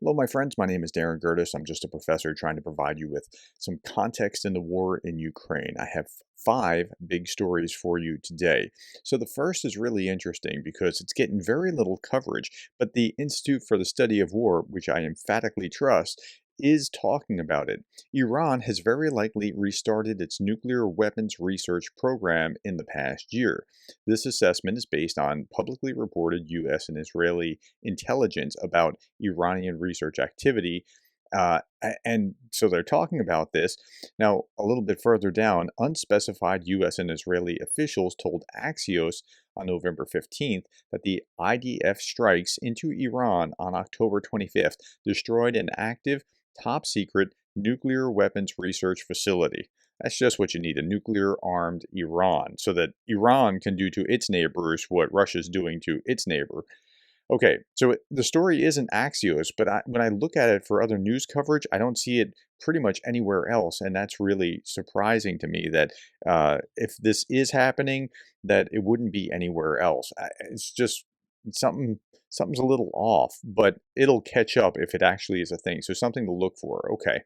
Hello, my friends. My name is Gerdes. I'm just a professor trying to provide you with some context in the war in Ukraine. I have five big stories for you today. So, the first is really interesting because it's getting very little coverage, but the Institute for the Study of War, which I emphatically trust, is talking about it. Iran has very likely restarted its nuclear weapons research program in the past year. This assessment is based on publicly reported U.S. and Israeli intelligence about Iranian research activity. And so they're talking about this. Now, a little bit further down, unspecified U.S. and Israeli officials told Axios on November 15th that the IDF strikes into Iran on October 25th destroyed an active, top secret nuclear weapons research facility. That's just what you need, a nuclear armed Iran, so that Iran can do to its neighbors what Russia's doing to its neighbor. Okay, so the story isn't Axios, but when I look at it for other news coverage, I don't see it pretty much anywhere else, and that's really surprising to me that if this is happening, that it wouldn't be anywhere else. It's just something something's a little off, but it'll catch up if it actually is a thing. So something to look for. Okay,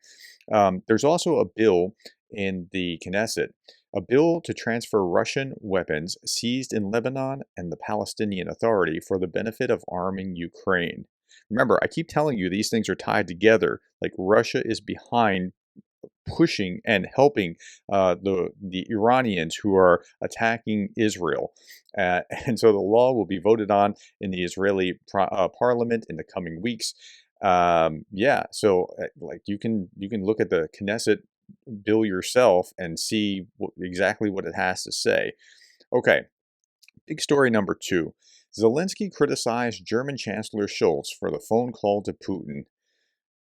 there's also a bill in the Knesset, a bill to transfer Russian weapons seized in Lebanon and the Palestinian Authority for the benefit of arming Ukraine. Remember, I keep telling you these things are tied together. Like Russia is behind pushing and helping the Iranians who are attacking Israel, and so the law will be voted on in the Israeli parliament in the coming weeks. Yeah, so like you can look at the Knesset bill yourself and see exactly what it has to say. Okay, big story number two. Zelensky criticized German Chancellor Scholz for the phone call to Putin.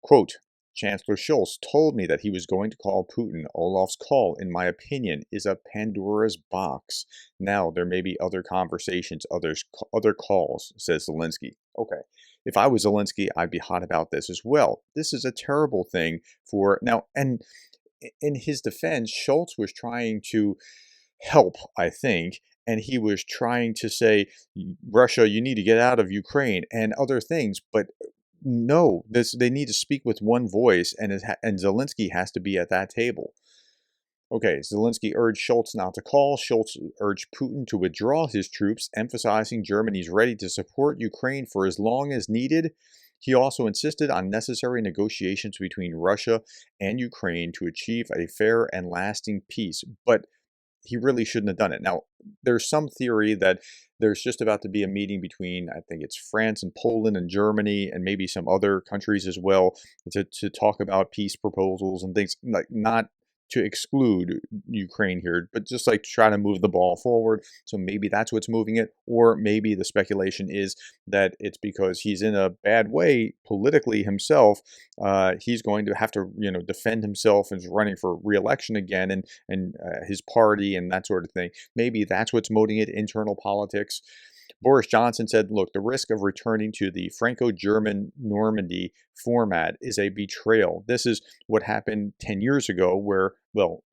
Quote, Chancellor Scholz told me that he was going to call Putin. Olaf's call, in my opinion, is a Pandora's box. Now, there may be other conversations, other calls, says Zelensky. Okay, if I was Zelensky, I'd be hot about this as well. This is a terrible thing for now. And in his defense, Scholz was trying to help, I think, and he was trying to say, Russia, you need to get out of Ukraine and other things, but no, they need to speak with one voice, and and Zelensky has to be at that table. Okay, Zelensky urged Scholz not to call. Scholz urged Putin to withdraw his troops, emphasizing Germany's ready to support Ukraine for as long as needed. He also insisted on necessary negotiations between Russia and Ukraine to achieve a fair and lasting peace. But he really shouldn't have done it. Now, there's some theory that there's just about to be a meeting between, I think it's France and Poland and Germany and maybe some other countries as well to talk about peace proposals and things, like not to exclude Ukraine here, but just like try to move the ball forward. So maybe that's what's moving it, or maybe the speculation is that it's because he's in a bad way politically himself. He's going to have to, defend himself and is running for re-election again, and his party and that sort of thing. Maybe that's what's motivating it, internal politics. Boris Johnson said, look, the risk of returning to the Franco-German Normandy format is a betrayal. This is what happened 10 years ago,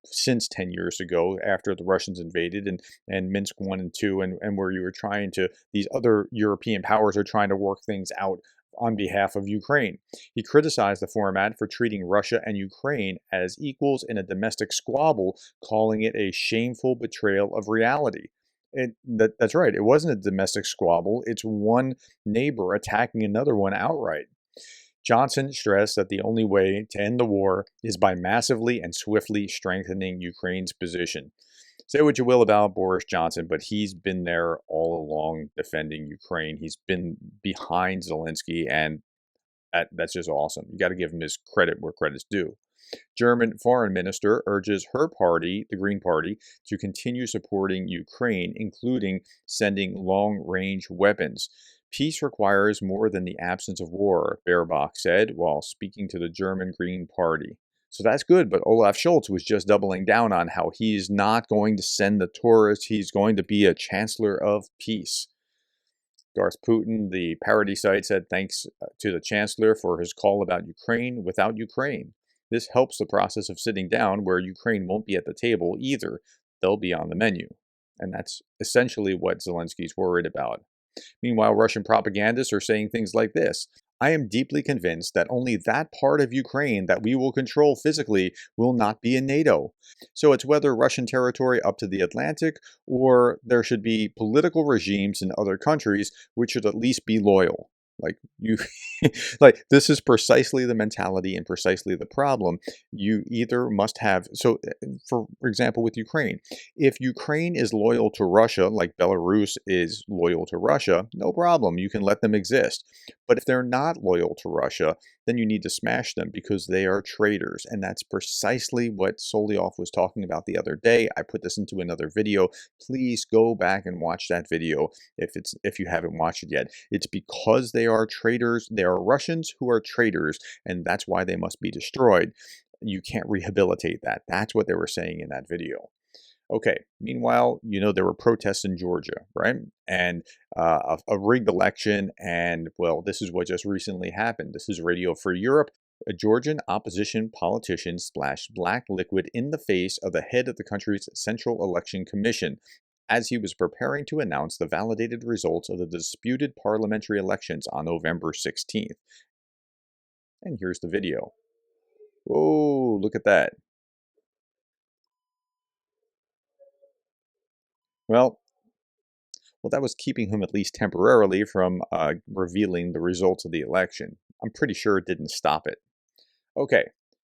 since 10 years ago, after the Russians invaded and Minsk 1 and 2, and where you were trying to, these other European powers are trying to work things out on behalf of Ukraine. He criticized the format for treating Russia and Ukraine as equals in a domestic squabble, calling it a shameful betrayal of reality. That's right. It wasn't a domestic squabble. It's one neighbor attacking another one outright. Johnson stressed that the only way to end the war is by massively and swiftly strengthening Ukraine's position. Say what you will about Boris Johnson, but he's been there all along defending Ukraine. He's been behind Zelensky, and that's just awesome. You got to give him his credit where credit's due. German foreign minister urges her party, the Green Party, to continue supporting Ukraine, including sending long-range weapons. Peace requires more than the absence of war, Baerbock said while speaking to the German Green Party. So that's good, but Olaf Scholz was just doubling down on how he's not going to send the tourists. He's going to be a chancellor of peace. Putin, the parody site, said thanks to the chancellor for his call about Ukraine without Ukraine. This helps the process of sitting down, where Ukraine won't be at the table either. They'll be on the menu. And that's essentially what Zelensky's worried about. Meanwhile, Russian propagandists are saying things like this. I am deeply convinced that only that part of Ukraine that we will control physically will not be in NATO. So it's whether Russian territory up to the Atlantic or there should be political regimes in other countries which should at least be loyal. Like you like this is precisely the mentality and precisely the problem. You either must have for example with Ukraine, if Ukraine is loyal to Russia like Belarus is loyal to Russia, no problem, you can let them exist. But if they're not loyal to Russia, then you need to smash them because they are traitors. And that's precisely what Solioff was talking about the other day. I put this into another video. Please go back and watch that video if you haven't watched it yet. It's because they are traitors. They are Russians who are traitors, and that's why they must be destroyed. You can't rehabilitate that. That's what they were saying in that video. Okay. Meanwhile, there were protests in Georgia, right? And a rigged election. And, well, this is what just recently happened. This is Radio Free Europe. A Georgian opposition politician splashed black liquid in the face of the head of the country's Central Election Commission as he was preparing to announce the validated results of the disputed parliamentary elections on November 16th. And here's the video. Whoa, look at that. Well, that was keeping him at least temporarily from revealing the results of the election. I'm pretty sure it didn't stop it. Okay,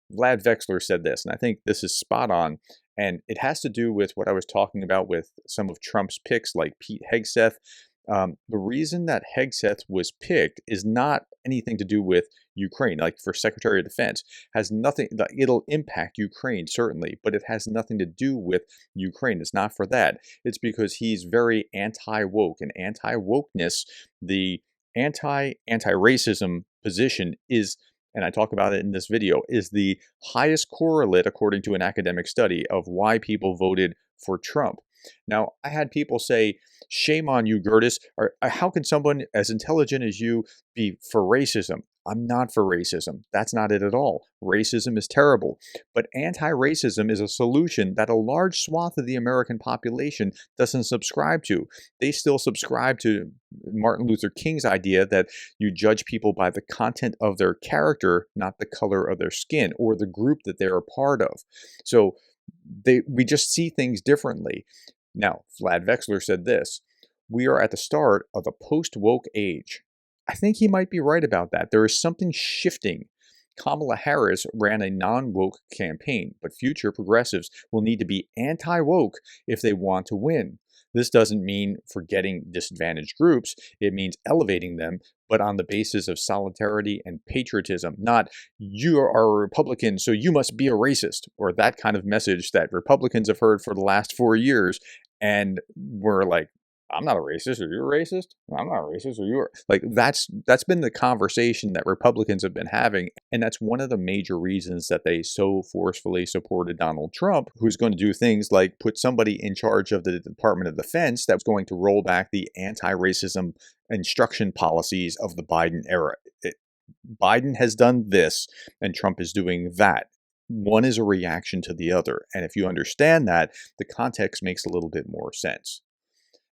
Vlad Vexler said this, and I think this is spot on, and it has to do with what I was talking about with some of Trump's picks like Pete Hegseth. The reason that Hegseth was picked is not anything to do with Ukraine, like for Secretary of Defense, has nothing, it'll impact Ukraine certainly, but it has nothing to do with Ukraine. It's not for that. It's because he's very anti-woke, and anti-wokeness, the anti-racism position is, and I talk about it in this video, is the highest correlate, according to an academic study, of why people voted for Trump. Now, I had people say, shame on you, Gerdes. Or, how can someone as intelligent as you be for racism? I'm not for racism. That's not it at all. Racism is terrible. But anti-racism is a solution that a large swath of the American population doesn't subscribe to. They still subscribe to Martin Luther King's idea that you judge people by the content of their character, not the color of their skin or the group that they're a part of. So we just see things differently. Now, Vlad Vexler said this: we are at the start of a post-woke age. I think he might be right about that. There is something shifting. Kamala Harris ran a non-woke campaign, but future progressives will need to be anti-woke if they want to win. This doesn't mean forgetting disadvantaged groups. It means elevating them, but on the basis of solidarity and patriotism, not you are a Republican, so you must be a racist, or that kind of message that Republicans have heard for the last 4 years. And we're like, I'm not a racist. Are you a racist? I'm not a racist. Are you? Like that's been the conversation that Republicans have been having, and that's one of the major reasons that they so forcefully supported Donald Trump, who's going to do things like put somebody in charge of the Department of Defense that's going to roll back the anti-racism instruction policies of the Biden era. Biden has done this, and Trump is doing that. One is a reaction to the other, and if you understand that, the context makes a little bit more sense.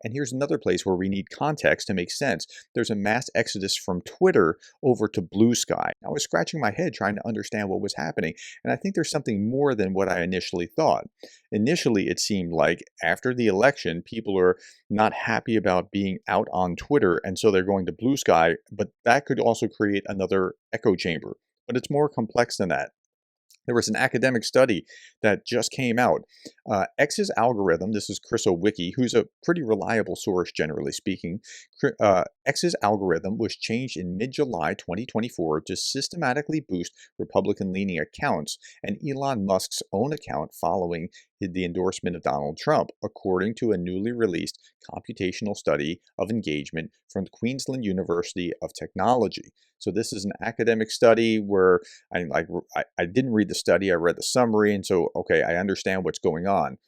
And here's another place where we need context to make sense. There's a mass exodus from Twitter over to Blue Sky. I was scratching my head trying to understand what was happening, and I think there's something more than what I initially thought. Initially, it seemed like after the election, people are not happy about being out on Twitter, and so they're going to Blue Sky, but that could also create another echo chamber. But it's more complex than that. There was an academic study that just came out. X's algorithm, this is Chris Owicki, who's a pretty reliable source, generally speaking. X's algorithm was changed in mid-July 2024 to systematically boost Republican-leaning accounts and Elon Musk's own account following the endorsement of Donald Trump, according to a newly released computational study of engagement from the Queensland University of Technology. So this is an academic study where I didn't read the study, I read the summary, and so, okay, I understand what's going on.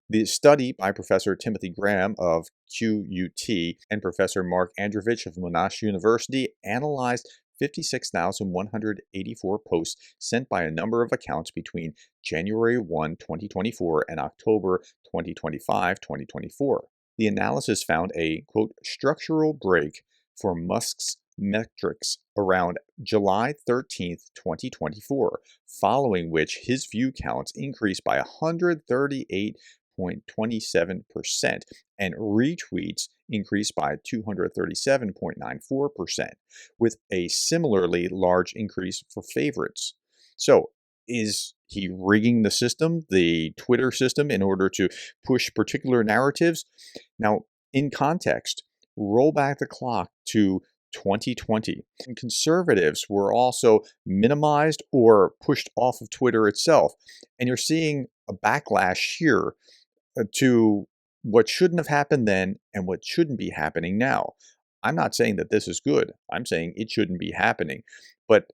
The study by Professor Timothy Graham of QUT and Professor Mark Androvich of Monash University analyzed 56,184 posts sent by a number of accounts between January 1, 2024 and October 2025, 2024. The analysis found a, quote, structural break for Musk's metrics around July 13th, 2024, following which his view counts increased by 138.27% and retweets increased by 237.94%, with a similarly large increase for favorites. So, is he rigging the system, the Twitter system, in order to push particular narratives? Now, in context, roll back the clock to 2020. And conservatives were also minimized or pushed off of Twitter itself. And you're seeing a backlash here to what shouldn't have happened then and what shouldn't be happening now. I'm not saying that this is good. I'm saying it shouldn't be happening. But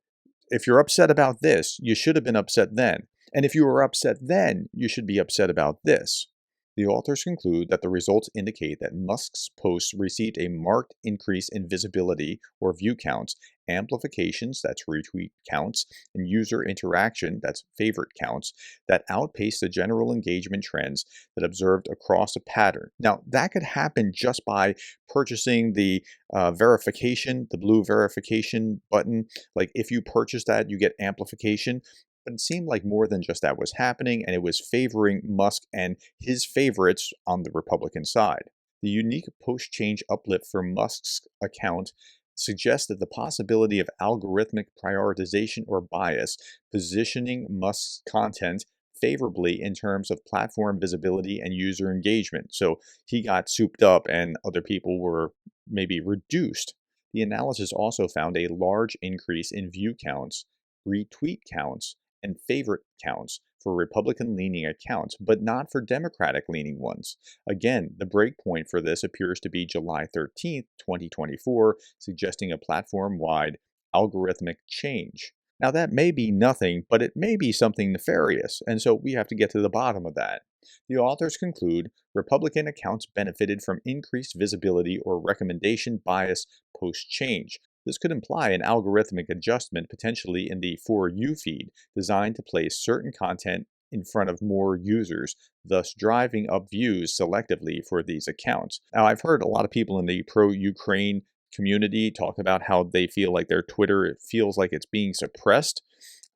if you're upset about this, you should have been upset then. And if you were upset then, you should be upset about this. The authors conclude that the results indicate that Musk's posts received a marked increase in visibility or view counts, amplifications, that's retweet counts, and user interaction, that's favorite counts, that outpace the general engagement trends that observed across a pattern. Now, that could happen just by purchasing the verification, the blue verification button. Like if you purchase that, you get amplification. But it seemed like more than just that was happening, and it was favoring Musk and his favorites on the Republican side. The unique post-change uplift for Musk's account suggests that the possibility of algorithmic prioritization or bias positioning Musk's content favorably in terms of platform visibility and user engagement. So he got souped up and other people were maybe reduced. The analysis also found a large increase in view counts, retweet counts, and favorite counts for Republican-leaning accounts, but not for Democratic-leaning ones. Again, the breakpoint for this appears to be July 13th, 2024, suggesting a platform-wide algorithmic change. Now, that may be nothing, but it may be something nefarious, and so we have to get to the bottom of that. The authors conclude Republican accounts benefited from increased visibility or recommendation bias post-change. This could imply an algorithmic adjustment potentially in the For You feed designed to place certain content in front of more users, thus driving up views selectively for these accounts. Now, I've heard a lot of people in the pro-Ukraine community talk about how they feel like their Twitter feels like it's being suppressed.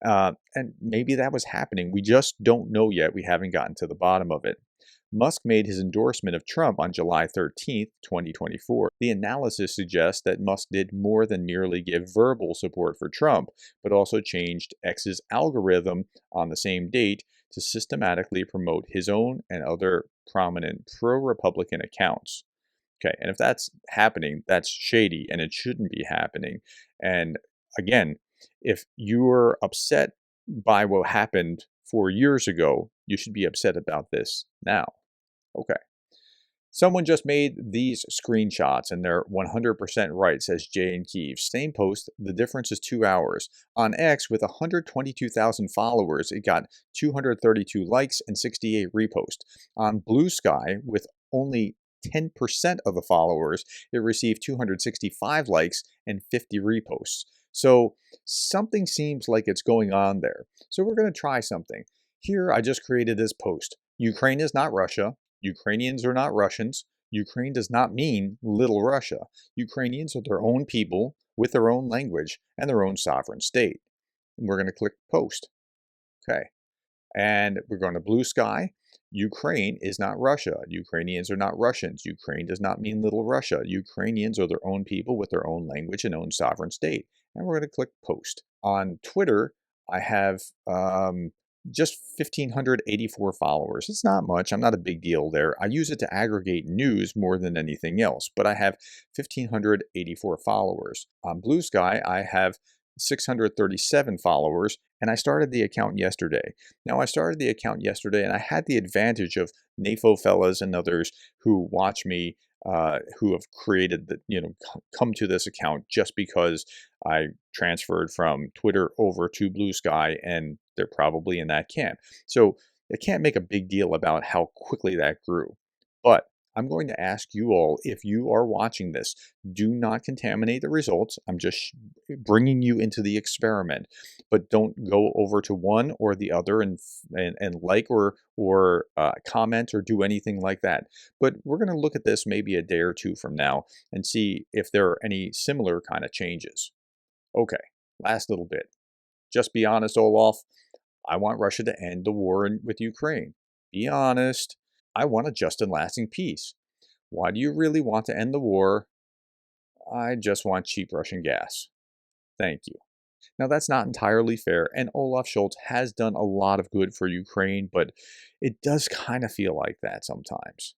And maybe that was happening. We just don't know yet. We haven't gotten to the bottom of it. Musk made his endorsement of Trump on July 13th, 2024. The analysis suggests that Musk did more than merely give verbal support for Trump, but also changed X's algorithm on the same date to systematically promote his own and other prominent pro-Republican accounts. Okay, and if that's happening, that's shady and it shouldn't be happening. And again, if you're upset by what happened 4 years ago, you should be upset about this now. Okay. Someone just made these screenshots and they're 100% right, says Jay in Kiev. Same post, the difference is 2 hours. On X, with 122,000 followers, it got 232 likes and 68 reposts. On Blue Sky, with only 10% of the followers, it received 265 likes and 50 reposts. So something seems like it's going on there. So we're going to try something. Here, I just created this post. Ukraine is not Russia. Ukrainians are not Russians. Ukraine does not mean Little Russia. Ukrainians are their own people with their own language and their own sovereign state. And we're going to click post. Okay. And we're going to Blue Sky. Ukraine is not Russia. Ukrainians are not Russians. Ukraine does not mean Little Russia. Ukrainians are their own people with their own language and own sovereign state. And we're going to click post. On Twitter, I have just 1,584 followers. It's not much. I'm not a big deal there. I use it to aggregate news more than anything else, but I have 1,584 followers. On Blue Sky, I have 637 followers, and I started the account yesterday. Now, I started the account yesterday, and I had the advantage of NAFO fellas and others who watch me, who have created the, come to this account just because I transferred from Twitter over to Blue Sky, and they're probably in that camp. So I can't make a big deal about how quickly that grew. But I'm going to ask you all, if you are watching this, do not contaminate the results. I'm just bringing you into the experiment, but don't go over to one or the other and like or comment or do anything like that. But we're going to look at this maybe a day or two from now and see if there are any similar kind of changes. Okay, last little bit. Just be honest, Olaf. I want Russia to end the war with Ukraine. Be honest. I want a just and lasting peace. Why do you really want to end the war? I just want cheap Russian gas. Thank you. Now, that's not entirely fair, and Olaf Scholz has done a lot of good for Ukraine, but it does kind of feel like that sometimes.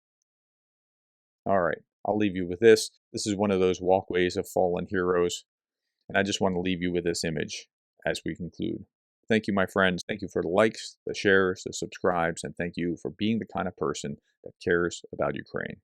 All right, I'll leave you with this. This is one of those walkways of fallen heroes, and I just want to leave you with this image as we conclude. Thank you, my friends. Thank you for the likes, the shares, the subscribes, and thank you for being the kind of person that cares about Ukraine.